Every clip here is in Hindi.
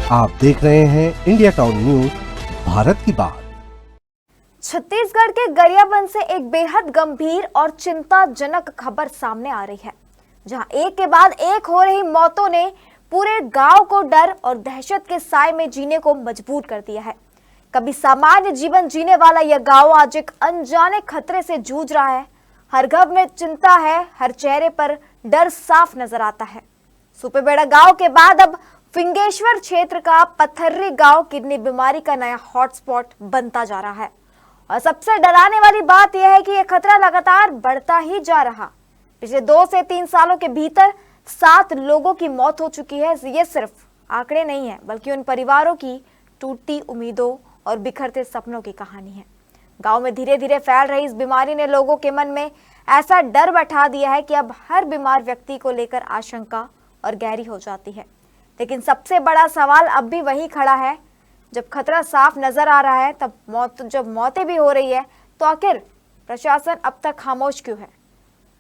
आप देख रहे हैं इंडिया टाउन न्यूज, भारत की बात। छत्तीसगढ़ के गरियाबंद से एक बेहद गंभीर और चिंताजनक खबर सामने आ रही है, जहां एक के बाद एक हो रही मौतों ने पूरे गांव को डर और दहशत के साए में जीने को मजबूर कर दिया है। कभी सामान्य जीवन जीने वाला यह गांव आज एक अनजाने खतरे से जूझ रहा है। हर घर में चिंता है, हर चेहरे पर डर साफ नजर आता है। सुपेबेड़ा गांव के बाद अब फिंगेश्वर क्षेत्र का पथर्री गांव किडनी बीमारी का नया हॉटस्पॉट बनता जा रहा है। और सबसे डराने वाली बात यह है कि यह खतरा लगातार बढ़ता ही जा रहा। पिछले 2 से 3 सालों के भीतर 7 लोगों की मौत हो चुकी है। ये सिर्फ आंकड़े नहीं है, बल्कि उन परिवारों की टूटी उम्मीदों और बिखरते सपनों की कहानी है। गांव में धीरे धीरे फैल रही इस बीमारी ने लोगों के मन में ऐसा डर बैठा दिया है कि अब हर बीमार व्यक्ति को लेकर आशंका और गहरी हो जाती है। लेकिन सबसे बड़ा सवाल अब भी वही खड़ा है। जब खतरा साफ नजर आ रहा है, तब जब मौतें भी हो रही है, तो आखिर प्रशासन अब तक खामोश क्यों है?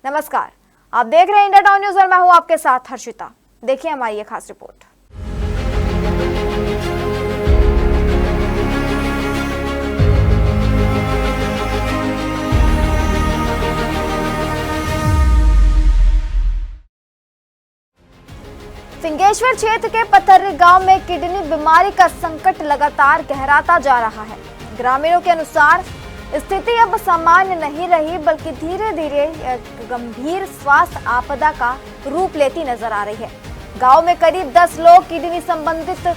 नमस्कार, आप देख रहे हैं इंडिया टाउन न्यूज और मैं हूं आपके साथ हर्षिता। देखिए हमारी ये खास रिपोर्ट। फिंगेश्वर क्षेत्र के पथर्री गांव में किडनी बीमारी का संकट लगातार गहराता जा रहा है। ग्रामीणों के अनुसार स्थिति अब सामान्य नहीं रही, बल्कि धीरे धीरे गंभीर स्वास्थ्य आपदा का रूप लेती नजर आ रही है। गांव में करीब 10 लोग किडनी संबंधित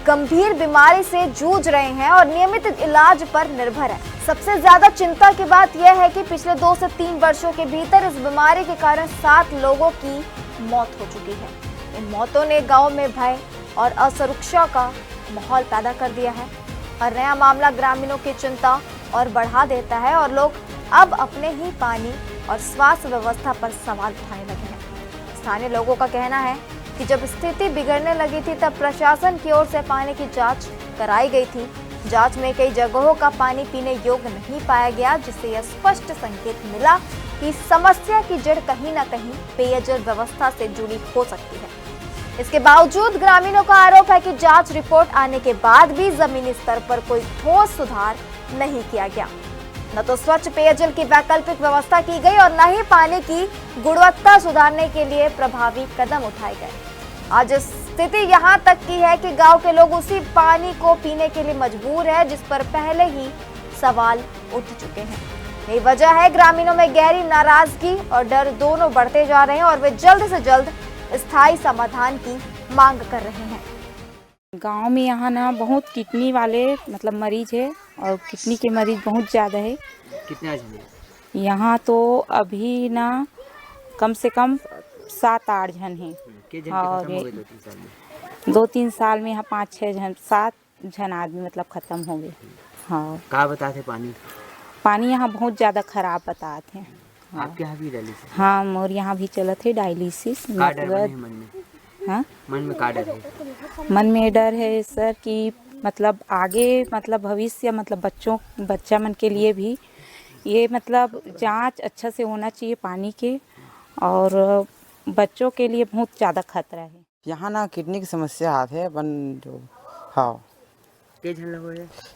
गंभीर बीमारी से जूझ रहे हैं और नियमित इलाज पर निर्भर है। सबसे ज्यादा चिंता की बात यह है कि पिछले 2 से 3 वर्षों के भीतर इस बीमारी के कारण 7 लोगों की मौत हो चुकी है। इन मौतों ने गांव में भय और असुरक्षा का माहौल पैदा कर दिया है। और नया मामला ग्रामीणों की चिंता और बढ़ा देता है और लोग अब अपने ही पानी और स्वास्थ्य व्यवस्था पर सवाल उठाने लगे हैं। स्थानीय लोगों का कहना है कि जब स्थिति बिगड़ने लगी थी, तब प्रशासन की ओर से पानी की जांच कराई गई थी। जांच में कई जगहों का पानी पीने योग्य नहीं पाया गया, जिससे यह स्पष्ट संकेत मिला कि समस्या की जड़ कहीं न कहीं पेयजल व्यवस्था से जुड़ी हो सकती है। इसके बावजूद ग्रामीणों का आरोप है कि जांच रिपोर्ट आने के बाद भी जमीनी स्तर पर कोई ठोस सुधार नहीं किया गया। न तो स्वच्छ पेयजल की वैकल्पिक व्यवस्था की गई और न ही पानी की गुणवत्ता सुधारने के लिए प्रभावी कदम उठाए गए। आज स्थिति यहाँ तक की है कि गांव के लोग उसी पानी को पीने के लिए मजबूर है, जिस पर पहले ही सवाल उठ चुके हैं। यही वजह है ग्रामीणों में गहरी नाराजगी और डर दोनों बढ़ते जा रहे हैं और वे जल्द से जल्द स्थायी समाधान की मांग कर रहे हैं। गांव में यहाँ ना बहुत किडनी वाले मरीज है और किडनी के मरीज बहुत ज़्यादा है। कितने आज हैं? यहाँ तो अभी ना कम से कम 7-8 जन हैं। और 2-3 साल में यहाँ 5-6 जन 7 जन आदमी खत्म हो गए। हाँ, कहा बताते पानी यहाँ बहुत ज़्यादा खराब बताते हैं। हाँ। आपके यहाँ भी डायलिसिस? हाँ, मोर यहाँ भी चलत है डायलिसिस। का डर है मन में? हाँ, मन में का डर है? मन में डर है सर कि आगे भविष्य बच्चा मन के लिए भी ये जांच अच्छा से होना चाहिए पानी के, और बच्चों के लिए बहुत ज़्यादा खतरा है। यहाँ ना किडनी की समस्या आती है जो। हाँ,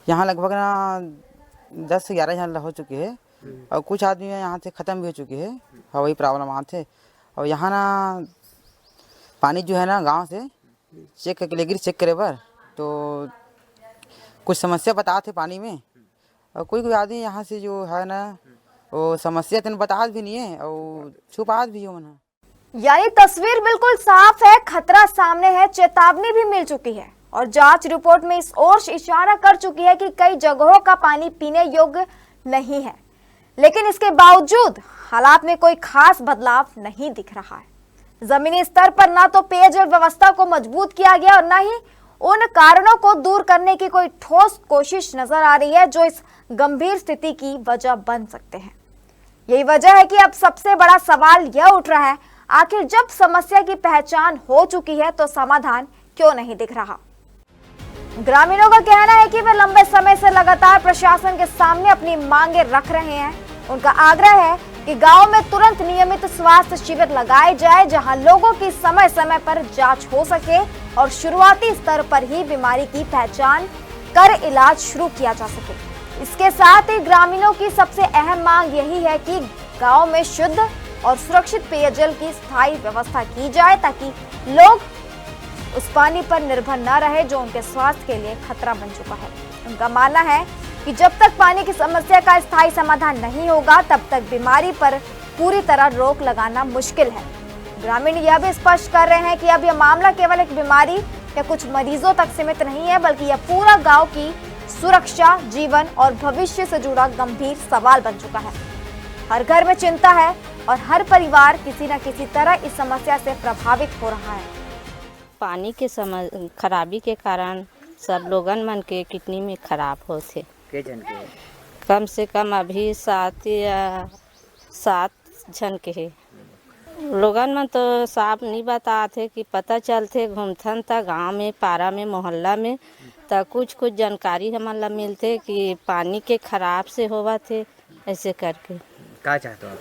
यहाँ लगभग ना 10 से 11 जन हो चुके हैं और कुछ आदमी यहाँ से ख़त्म भी हो चुके हैं। हाँ, वही प्रॉब्लम आते। और यहाँ ना पानी जो है ना गांव से चेक करके लेकर चेक करे बर तो कुछ समस्या बताते पानी में, और कोई आदमी यहाँ से जो है ना वो समस्या तो बता भी नहीं है और छुपा भी हो ना। यानी तस्वीर बिल्कुल साफ है, खतरा सामने है, चेतावनी भी मिल चुकी है और जांच रिपोर्ट में इस ओर इशारा कर चुकी है कि कई जगहों का पानी पीने योग्य नहीं है। लेकिन इसके बावजूद हालात में कोई खास बदलाव नहीं दिख रहा है। जमीनी स्तर पर ना तो पेयजल व्यवस्था को मजबूत किया गया और ना ही उन कारणों को दूर करने की कोई ठोस कोशिश नजर आ रही है जो इस गंभीर स्थिति की वजह बन सकते हैं। यही वजह है कि अब सबसे बड़ा सवाल यह उठ रहा है, आखिर जब समस्या की पहचान हो चुकी है तो समाधान क्यों नहीं दिख रहा? ग्रामीणों का कहना है कि वे लंबे समय से लगातार प्रशासन के सामने अपनी मांगे रख रहे हैं। उनका आग्रह है कि गांव में तुरंत नियमित स्वास्थ्य शिविर लगाए जाए, जहां लोगों की समय समय पर जांच हो सके और शुरुआती स्तर पर ही बीमारी की पहचान कर इलाज शुरू किया जा सके। इसके साथ ही ग्रामीणों की सबसे अहम मांग यही है कि गांव में शुद्ध और सुरक्षित पेयजल की स्थायी व्यवस्था की जाए, ताकि लोग उस पानी पर निर्भर न रहे जो उनके स्वास्थ्य के लिए खतरा बन चुका है। उनका मानना है कि जब तक पानी की समस्या का स्थायी समाधान नहीं होगा, तब तक बीमारी पर पूरी तरह रोक लगाना मुश्किल है। ग्रामीण यह भी स्पष्ट कर रहे हैं कि अब यह मामला केवल एक बीमारी या कुछ मरीजों तक सीमित नहीं है, बल्कि यह पूरा गांव की सुरक्षा, जीवन और भविष्य से जुड़ा गंभीर सवाल बन चुका है। हर घर में चिंता है और हर परिवार किसी न किसी तरह इस समस्या से प्रभावित हो रहा है। पानी के खराबी के कारण सब लोगन मन के किडनी में खराब होते। के जन के कम से कम अभी 7 जन के है। लोगन मन तो साफ नहीं बताते कि पता चलते घूमथन था गांव में, पारा में, मोहल्ला में, तो कुछ जानकारी हमन ला मिलते कि पानी के खराब से होवा थे। ऐसे करके क्या चाहते हो आप?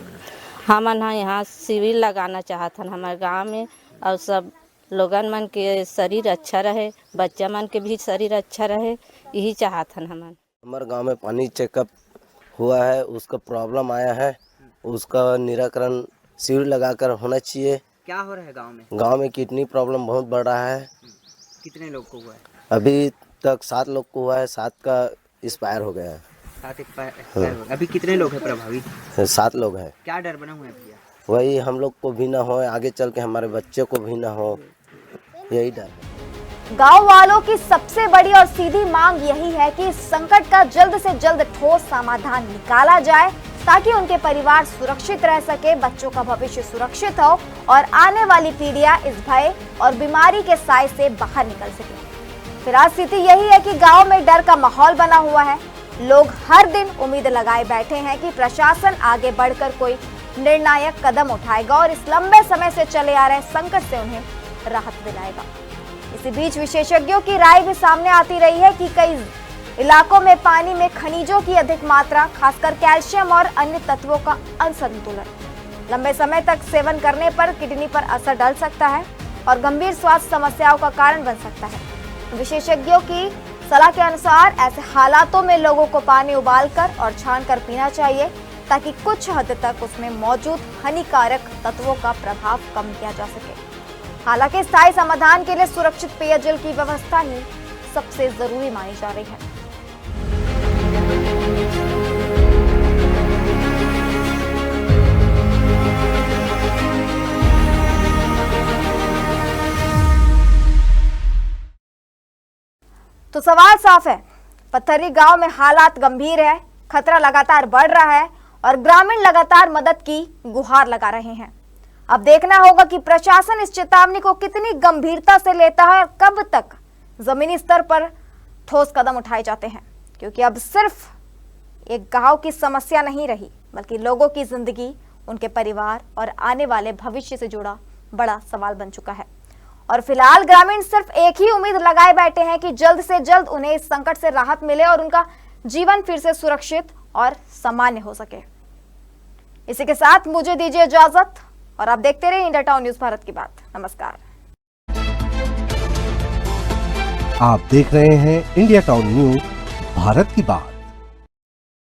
हमन यहाँ शिविर लगाना चाहतन हमारे गांव में, और सब लोगन मन के शरीर अच्छा रहे, बच्चा मन के भी शरीर अच्छा रहे, यही चाहतन हमन। हमारे गांव में पानी चेकअप हुआ है, उसका प्रॉब्लम आया है, उसका निराकरण शिविर लगाकर होना चाहिए। क्या हो रहा है गांव में? गांव में किडनी प्रॉब्लम बहुत बढ़ रहा है। कितने लोग को हुआ है? अभी तक 7 लोग को हुआ है, 7 का एक्सपायर हो गया है। 7 एक्सपायर हो गए। अभी कितने लोग हैं प्रभावित? 7 लोग हैं। क्या डर बना हुआ है भैया? वही हम लोग को भी ना हो, आगे चल के हमारे बच्चे को भी ना हो, यही डर है। गांव वालों की सबसे बड़ी और सीधी मांग यही है कि इस संकट का जल्द से जल्द ठोस समाधान निकाला जाए, ताकि उनके परिवार सुरक्षित रह सके, बच्चों का भविष्य सुरक्षित हो और आने वाली पीढ़ियां इस भय और बीमारी के साए से बाहर निकल सके। फिलहाल स्थिति यही है कि गांव में डर का माहौल बना हुआ है। लोग हर दिन उम्मीद लगाए बैठे हैं कि प्रशासन आगे बढ़कर कोई निर्णायक कदम उठाएगा और इस लंबे समय से चले आ रहे संकट से उन्हें राहत दिलाएगा। इसी बीच विशेषज्ञों की राय भी सामने आती रही है कि कई इलाकों में पानी में खनिजों की अधिक मात्रा, खासकर कैल्शियम और अन्य तत्वों का असंतुलन, लंबे समय तक सेवन करने पर किडनी पर असर डाल सकता है और गंभीर स्वास्थ्य समस्याओं का कारण बन सकता है। विशेषज्ञों की सलाह के अनुसार ऐसे हालातों में लोगों को पानी उबालकर और छानकर पीना चाहिए, ताकि कुछ हद तक उसमें मौजूद हानिकारक तत्वों का प्रभाव कम किया जा सके। हालांकि स्थायी समाधान के लिए सुरक्षित पेयजल की व्यवस्था ही सबसे जरूरी मानी जा रही है। तो सवाल साफ है, पत्थरी गांव में हालात गंभीर है, खतरा लगातार बढ़ रहा है और ग्रामीण लगातार मदद की गुहार लगा रहे हैं। अब देखना होगा कि प्रशासन इस चेतावनी को कितनी गंभीरता से लेता है और कब तक जमीनी स्तर पर ठोस कदम उठाए जाते हैं, क्योंकि अब सिर्फ एक गांव की समस्या नहीं रही, बल्कि लोगों की जिंदगी, उनके परिवार और आने वाले भविष्य से जुड़ा बड़ा सवाल बन चुका है। और फिलहाल ग्रामीण सिर्फ एक ही उम्मीद लगाए बैठे हैं कि जल्द से जल्द उन्हें इस संकट से राहत मिले और उनका जीवन फिर से सुरक्षित और सामान्य हो सके। इसी के साथ मुझे दीजिए इजाजत और आप देखते रहिए इंडिया टाउन न्यूज भारत की बात। नमस्कार। आप देख रहे हैं इंडिया टाउन न्यूज भारत की बात।